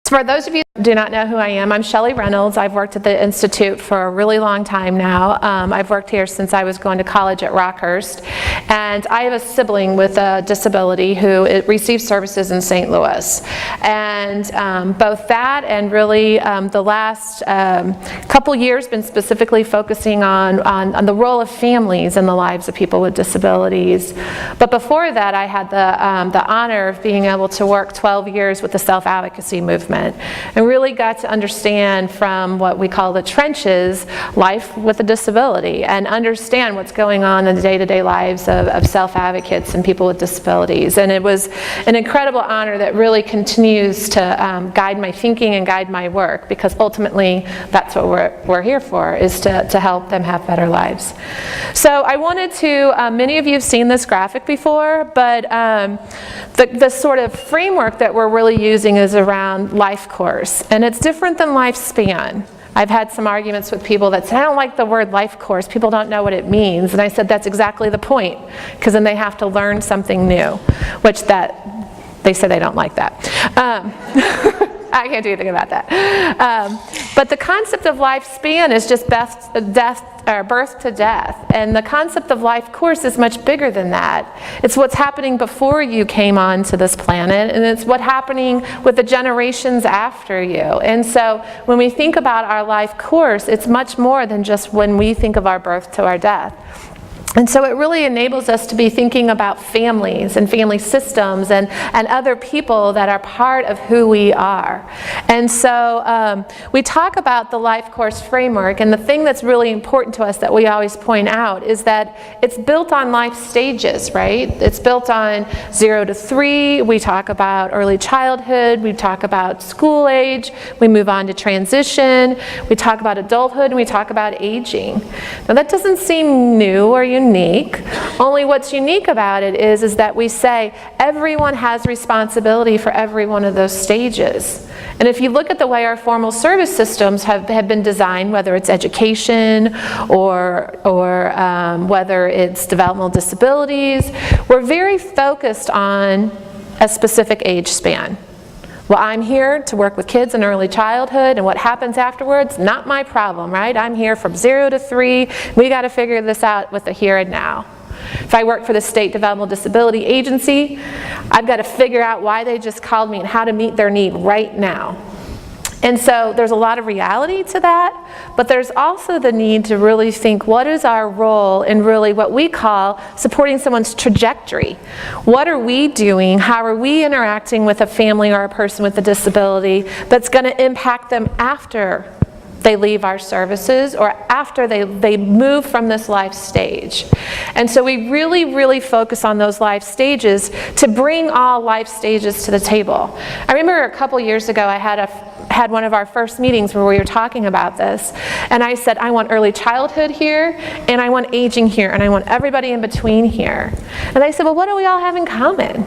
For those of you who do not know who I am, I'm Sheli Reynolds. I've worked at the Institute for a really long time now. I've worked here since I was going to college at Rockhurst. And I have a sibling with a disability who receives services in St. Louis. And both that and really the last couple years been specifically focusing on the role of families in the lives of people with disabilities. But before that, I had the honor of being able to work 12 years with the self-advocacy movement. And really got to understand from what we call the trenches, life with a disability, and understand what's going on in the day-to-day lives of self-advocates and people with disabilities. And it was an incredible honor that really continues to guide my thinking and guide my work, because ultimately that's what we're here for, is to help them have better lives. So I wanted to, many of you have seen this graphic before, but the sort of framework that we're really using is around LifeCourse, and it's different than lifespan. I've had some arguments with people that say, I don't like the word LifeCourse, people don't know what it means, and I said that's exactly the point, because then they have to learn something new, which they say they don't like that. I can't do anything about that. But the concept of lifespan is just birth to death. And the concept of life course is much bigger than that. It's what's happening before you came onto this planet, and it's what's happening with the generations after you. And so when we think about our life course, it's much more than just when we think of our birth to our death. And so it really enables us to be thinking about families and family systems and other people that are part of who we are. And so we talk about the LifeCourse Framework, and the thing that's really important to us that we always point out is that it's built on life stages, right? It's built on 0 to 3. We talk about early childhood. We talk about school age. We move on to transition. We talk about adulthood, and we talk about aging. Now that doesn't seem new or unique. Only what's unique about it is that we say everyone has responsibility for every one of those stages. And if you look at the way our formal service systems have been designed, whether it's education or whether it's developmental disabilities, we're very focused on a specific age span. Well, I'm here to work with kids in early childhood, and what happens afterwards, not my problem, right? I'm here from 0 to 3. We got to figure this out with the here and now. If I work for the State Developmental Disability Agency, I've got to figure out why they just called me and how to meet their need right now. And so there's a lot of reality to that, but there's also the need to really think, what is our role in really what we call supporting someone's trajectory? What are we doing? How are we interacting with a family or a person with a disability that's going to impact them after they leave our services or after they move from this life stage? And so we really, really focus on those life stages to bring all life stages to the table. I remember a couple years ago I had one of our first meetings where we were talking about this, and I said, I want early childhood here, and I want aging here, and I want everybody in between here. And they said, well, what do we all have in common?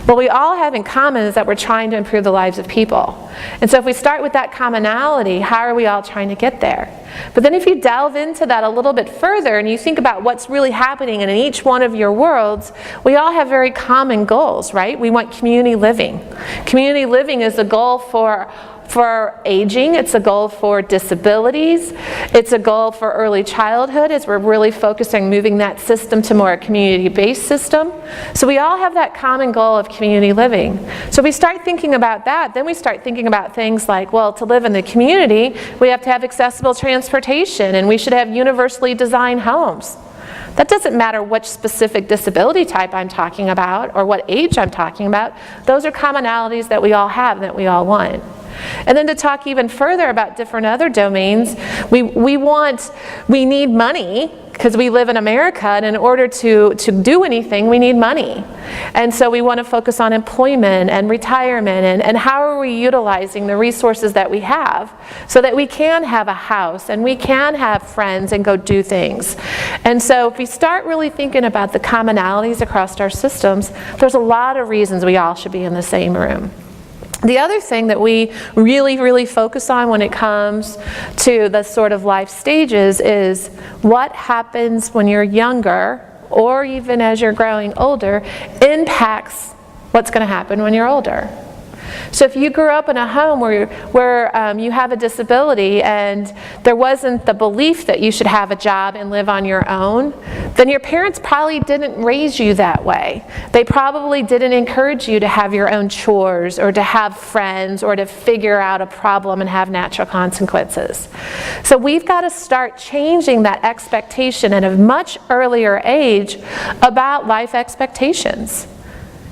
What we all have in common is that we're trying to improve the lives of people. And so if we start with that commonality, how are we all trying to get there? But then if you delve into that a little bit further and you think about what's really happening in each one of your worlds, we all have very common goals, right? We want community living. Community living is a goal for aging, it's a goal for disabilities, it's a goal for early childhood as we're really focusing on moving that system to more a community-based system. So we all have that common goal of community living. So we start thinking about that, then we start thinking about things like, well, to live in the community, we have to have accessible transportation, and we should have universally designed homes. That doesn't matter which specific disability type I'm talking about or what age I'm talking about. Those are commonalities that we all have and that we all want. And then to talk even further about different other domains, we need money, because we live in America, and in order to do anything, we need money. And so we want to focus on employment and retirement and how are we utilizing the resources that we have so that we can have a house and we can have friends and go do things. And so if we start really thinking about the commonalities across our systems, there's a lot of reasons we all should be in the same room. The other thing that we really, really focus on when it comes to the sort of life stages is what happens when you're younger, or even as you're growing older, impacts what's going to happen when you're older. So if you grew up in a home where you have a disability and there wasn't the belief that you should have a job and live on your own, then your parents probably didn't raise you that way. They probably didn't encourage you to have your own chores or to have friends or to figure out a problem and have natural consequences. So we've got to start changing that expectation at a much earlier age about life expectations.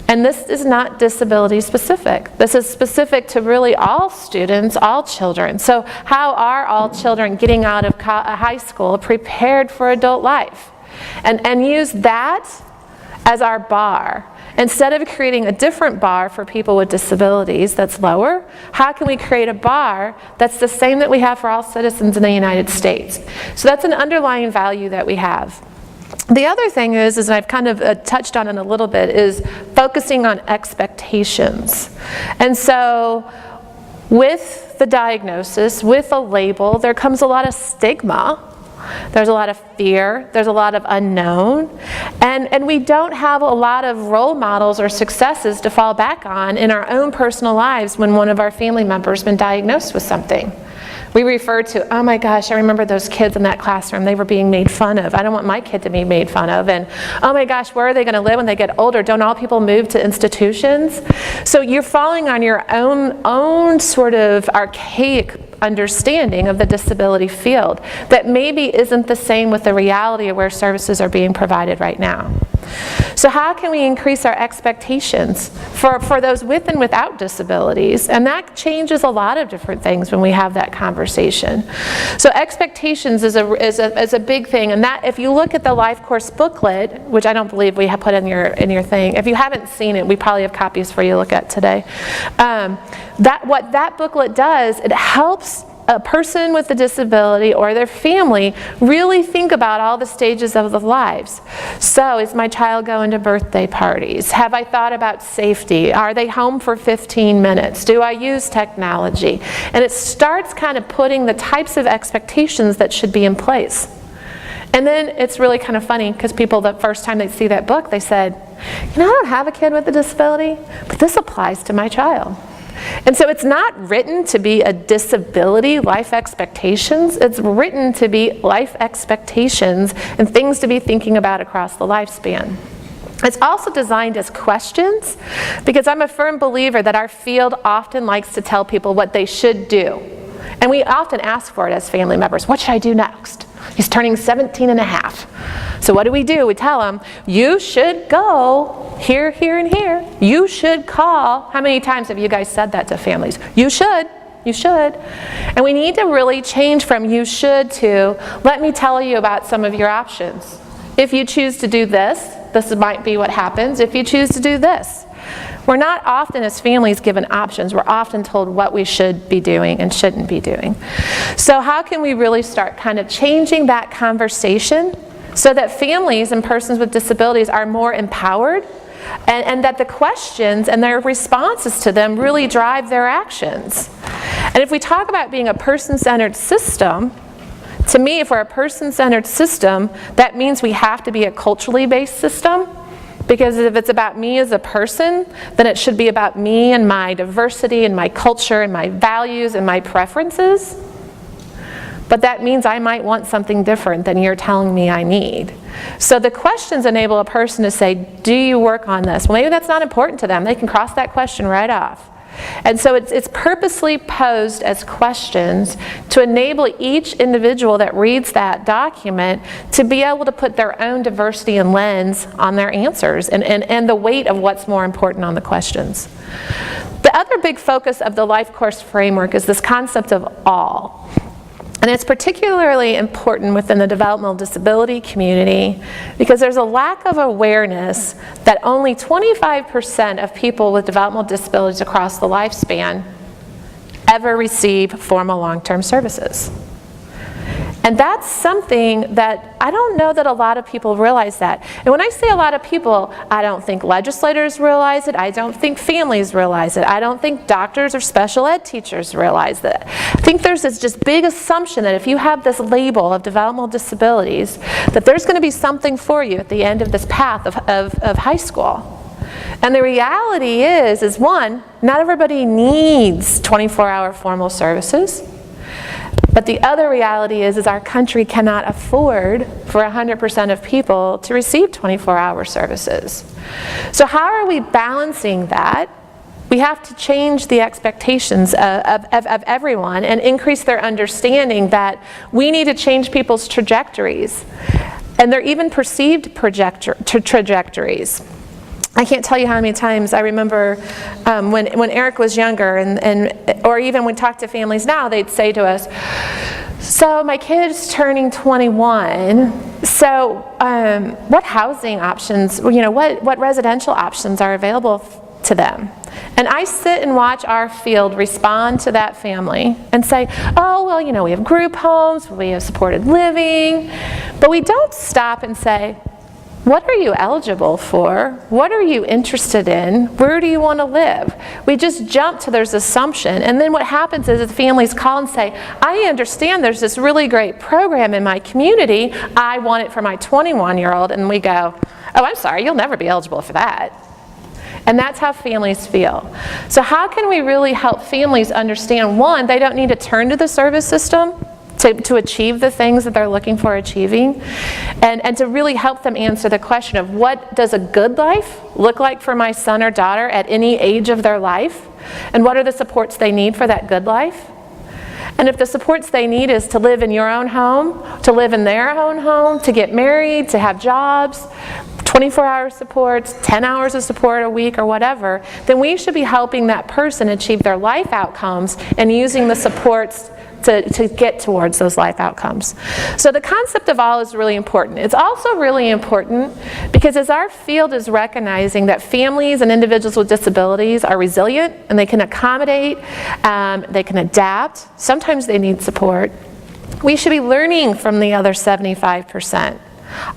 And this is not disability specific. This is specific to really all students, all children. So how are all children getting out of high school prepared for adult life? And use that as our bar. Instead of creating a different bar for people with disabilities that's lower, how can we create a bar that's the same that we have for all citizens in the United States? So that's an underlying value that we have. The other thing is and I've kind of touched on it a little bit, is focusing on expectations. And so with the diagnosis, with a label, there comes a lot of stigma. There's a lot of fear, there's a lot of unknown, and we don't have a lot of role models or successes to fall back on in our own personal lives when one of our family members has been diagnosed with something. We refer to, oh my gosh, I remember those kids in that classroom, they were being made fun of. I don't want my kid to be made fun of. And oh my gosh, where are they going to live when they get older? Don't all people move to institutions? So you're falling on your own sort of archaic understanding of the disability field that maybe isn't the same with the reality of where services are being provided right now. So how can we increase our expectations for those with and without disabilities? And that changes a lot of different things when we have that conversation. So expectations is a big thing, and that if you look at the LifeCourse booklet, which I don't believe we have put in your thing, if you haven't seen it, we probably have copies for you to look at today. What that booklet does, it helps a person with a disability or their family really think about all the stages of their lives. So is my child going to birthday parties? Have I thought about safety? Are they home for 15 minutes? Do I use technology? And it starts kind of putting the types of expectations that should be in place. And then it's really kind of funny because people, the first time they see that book, they said, I don't have a kid with a disability, but this applies to my child. And so it's not written to be a disability life expectations, it's written to be life expectations and things to be thinking about across the lifespan. It's also designed as questions because I'm a firm believer that our field often likes to tell people what they should do. And we often ask for it as family members. What should I do next? He's turning 17 and a half. So what do? We tell him, you should go here, here, and here. You should call. How many times have you guys said that to families? You should. You should. And we need to really change from you should to let me tell you about some of your options. If you choose to do this, this might be what happens. If you choose to do this. We're not often as families given options. We're often told what we should be doing and shouldn't be doing. So how can we really start kind of changing that conversation so that families and persons with disabilities are more empowered and that the questions and their responses to them really drive their actions? And if we talk about being a person-centered system, to me, if we're a person-centered system, that means we have to be a culturally based system. Because if it's about me as a person, then it should be about me and my diversity and my culture and my values and my preferences. But that means I might want something different than you're telling me I need. So the questions enable a person to say, do you work on this? Well, maybe that's not important to them. They can cross that question right off. And so it's purposely posed as questions to enable each individual that reads that document to be able to put their own diversity and lens on their answers and the weight of what's more important on the questions. The other big focus of the LifeCourse Framework is this concept of all. And it's particularly important within the developmental disability community because there's a lack of awareness that only 25% of people with developmental disabilities across the lifespan ever receive formal long-term services. And that's something that I don't know that a lot of people realize that. And when I say a lot of people, I don't think legislators realize it. I don't think families realize it. I don't think doctors or special ed teachers realize that. I think there's this just big assumption that if you have this label of developmental disabilities, that there's going to be something for you at the end of this path of high school. And the reality is one, not everybody needs 24-hour formal services. But the other reality is our country cannot afford for 100% of people to receive 24-hour services. So how are we balancing that? We have to change the expectations of everyone and increase their understanding that we need to change people's trajectories, and their even perceived trajectories. I can't tell you how many times I remember when Eric was younger, or even when we talk to families now, they'd say to us, so my kid's turning 21, so what housing options, what residential options are available to them? And I sit and watch our field respond to that family and say, oh, well, we have group homes, we have supported living, but we don't stop and say, what are you eligible for? What are you interested in? Where do you want to live? We just jump to this assumption, and then what happens is the families call and say, I understand there's this really great program in my community, I want it for my 21-year-old, and we go, oh, I'm sorry, you'll never be eligible for that. And that's how families feel. So how can we really help families understand, one, they don't need to turn to the service system to achieve the things that they're looking for achieving, and to really help them answer the question of what does a good life look like for my son or daughter at any age of their life, and what are the supports they need for that good life. And if the supports they need is to live in your own home, to live in their own home, to get married, to have jobs, 24-hour supports, 10 hours of support a week or whatever, then we should be helping that person achieve their life outcomes and using the supports to get towards those life outcomes. So the concept of all is really important. It's also really important because as our field is recognizing that families and individuals with disabilities are resilient and they can accommodate, they can adapt, sometimes they need support, we should be learning from the other 75%.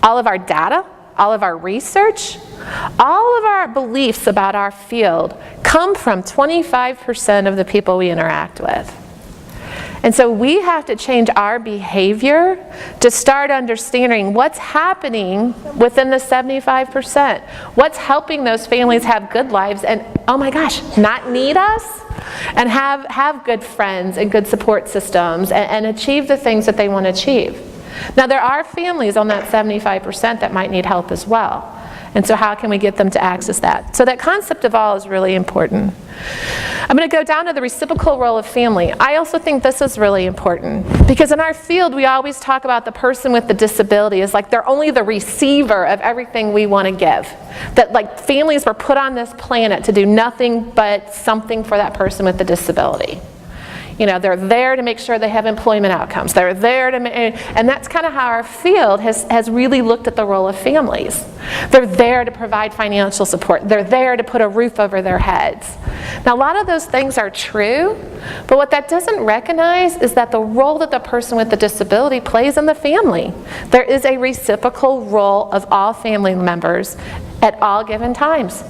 All of our data, all of our research, all of our beliefs about our field come from 25% of the people we interact with. And so we have to change our behavior to start understanding what's happening within the 75%. What's helping those families have good lives and, oh my gosh, not need us? And have good friends and good support systems and achieve the things that they want to achieve. Now there are families on that 75% that might need help as well. And so how can we get them to access that? So that concept of all is really important. I'm going to go down to the reciprocal role of family. I also think this is really important because in our field we always talk about the person with the disability as like they're only the receiver of everything we want to give. That like families were put on this planet to do nothing but something for that person with the disability. They're there to make sure they have employment outcomes. They're there to and that's kind of how our field has really looked at the role of families. They're there to provide financial support. They're there to put a roof over their heads. Now, a lot of those things are true, but what that doesn't recognize is that the role that the person with the disability plays in the family. There is a reciprocal role of all family members at all given times.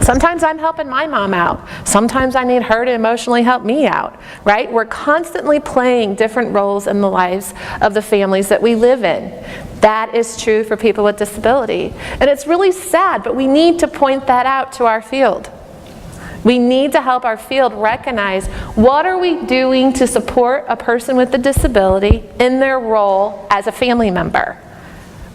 Sometimes I'm helping my mom out. Sometimes I need her to emotionally help me out, right? We're constantly playing different roles in the lives of the families that we live in. That is true for people with disability. And it's really sad, but we need to point that out to our field. We need to help our field recognize what are we doing to support a person with a disability in their role as a family member.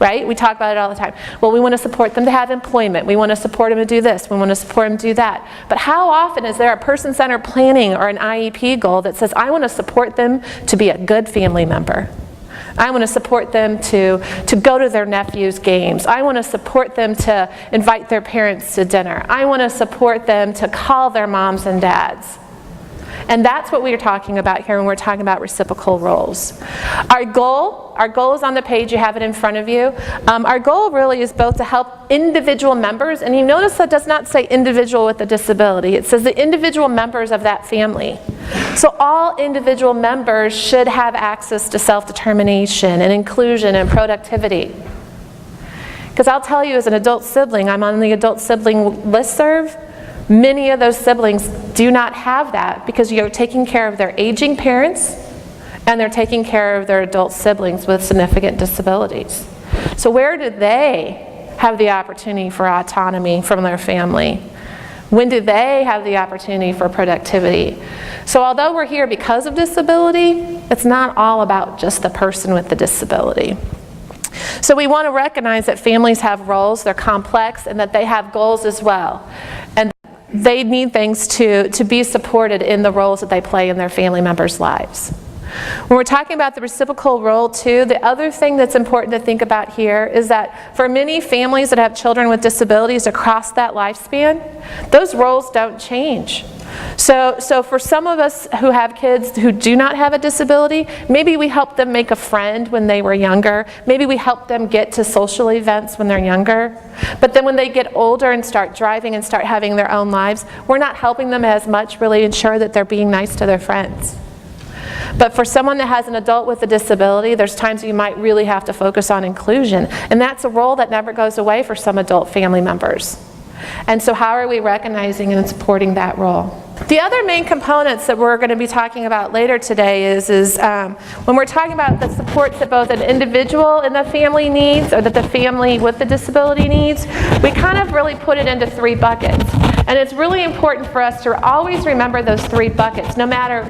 Right? We talk about it all the time. Well, we want to support them to have employment. We want to support them to do this. We want to support them to do that. But how often is there a person-centered planning or an IEP goal that says, I want to support them to be a good family member. I want to support them to go to their nephew's games. I want to support them to invite their parents to dinner. I want to support them to call their moms and dads. And that's what we are talking about here when we're talking about reciprocal roles. Our goal is on the page, you have it in front of you. Our goal really is both to help individual members, and you notice that does not say individual with a disability, it says the individual members of that family. So all individual members should have access to self-determination and inclusion and productivity. Because I'll tell you as an adult sibling, I'm on the adult sibling listserv, many of those siblings do not have that because you're taking care of their aging parents and they're taking care of their adult siblings with significant disabilities. So where do they have the opportunity for autonomy from their family? When do they have the opportunity for productivity? So although we're here because of disability, it's not all about just the person with the disability. So we want to recognize that families have roles, they're complex, and that they have goals as well. And they need things to be supported in the roles that they play in their family members' lives. When we're talking about the reciprocal role too, the other thing that's important to think about here is that for many families that have children with disabilities across that lifespan, those roles don't change. So for some of us who have kids who do not have a disability, maybe we help them make a friend when they were younger. Maybe we help them get to social events when they're younger. But then when they get older and start driving and start having their own lives, we're not helping them as much really ensure that they're being nice to their friends. But for someone that has an adult with a disability, there's times you might really have to focus on inclusion. And that's a role that never goes away for some adult family members. And so how are we recognizing and supporting that role? The other main components that we're going to be talking about later today is when we're talking about the supports that both an individual in the family needs or that the family with the disability needs, we kind of really put it into 3 buckets. And it's really important for us to always remember those 3 buckets, no matter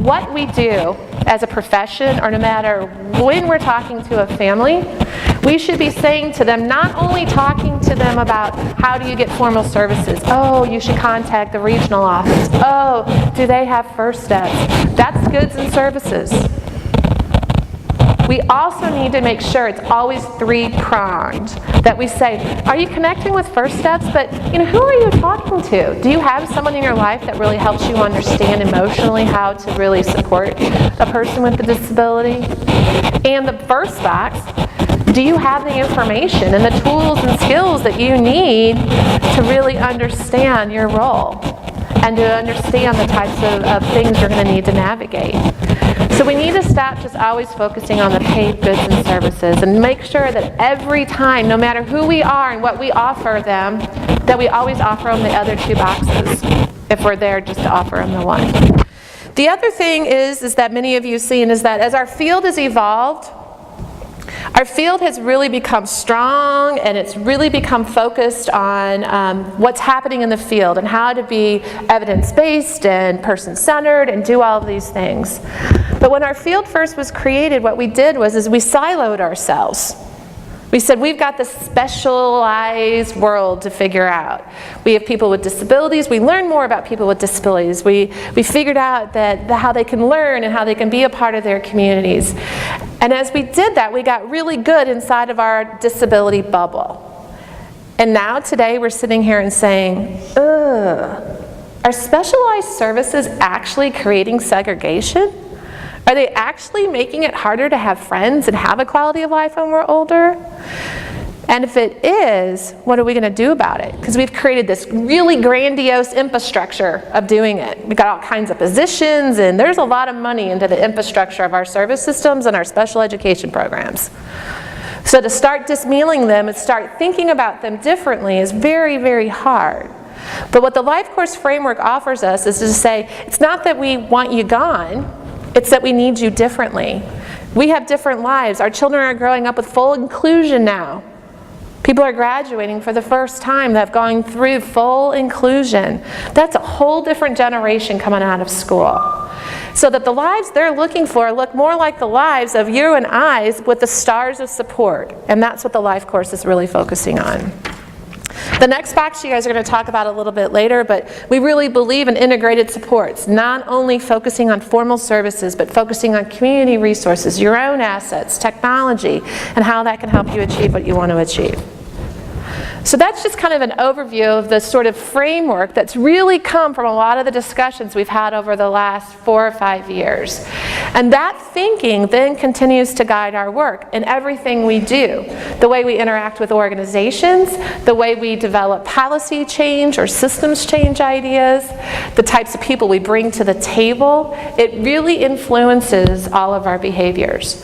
what we do as a profession or no matter when we're talking to a family. We should be saying to them, not only talking to them about how do you get formal services. Oh, you should contact the regional office. Oh, do they have first steps? That's goods and services. We also need to make sure it's always 3-pronged. That we say, are you connecting with first steps? But who are you talking to? Do you have someone in your life that really helps you understand emotionally how to really support a person with a disability? And the first box, do you have the information and the tools and skills that you need to really understand your role and to understand the types of things you're going to need to navigate? So we need to stop just always focusing on the paid goods and services and make sure that every time, no matter who we are and what we offer them, that we always offer them the other 2 boxes if we're there just to offer them the one. The other thing is that many of you have seen is that as our field has evolved, our field has really become strong and it's really become focused on what's happening in the field and how to be evidence-based and person-centered and do all of these things. But when our field first was created, what we did was we siloed ourselves. We said we've got this specialized world to figure out. We have people with disabilities. We learn more about people with disabilities. We figured out how they can learn and how they can be a part of their communities. And as we did that, we got really good inside of our disability bubble. And now today we're sitting here and saying, are specialized services actually creating segregation? Are they actually making it harder to have friends and have a quality of life when we're older? And if it is, what are we going to do about it? Because we've created this really grandiose infrastructure of doing it. We've got all kinds of positions, and there's a lot of money into the infrastructure of our service systems and our special education programs. So to start dismantling them and start thinking about them differently is very, very hard. But what the LifeCourse Framework offers us is to say, it's not that we want you gone, it's that we need you differently. We have different lives. Our children are growing up with full inclusion now. People are graduating for the first time that have gone through full inclusion. That's a whole different generation coming out of school. So that the lives they're looking for look more like the lives of you and I with the stars of support. And that's what the LifeCourse is really focusing on. The next box you guys are going to talk about a little bit later, but we really believe in integrated supports, not only focusing on formal services, but focusing on community resources, your own assets, technology, and how that can help you achieve what you want to achieve. So that's just kind of an overview of the sort of framework that's really come from a lot of the discussions we've had over the last 4 or 5 years. And that thinking then continues to guide our work in everything we do. The way we interact with organizations, the way we develop policy change or systems change ideas, the types of people we bring to the table, it really influences all of our behaviors.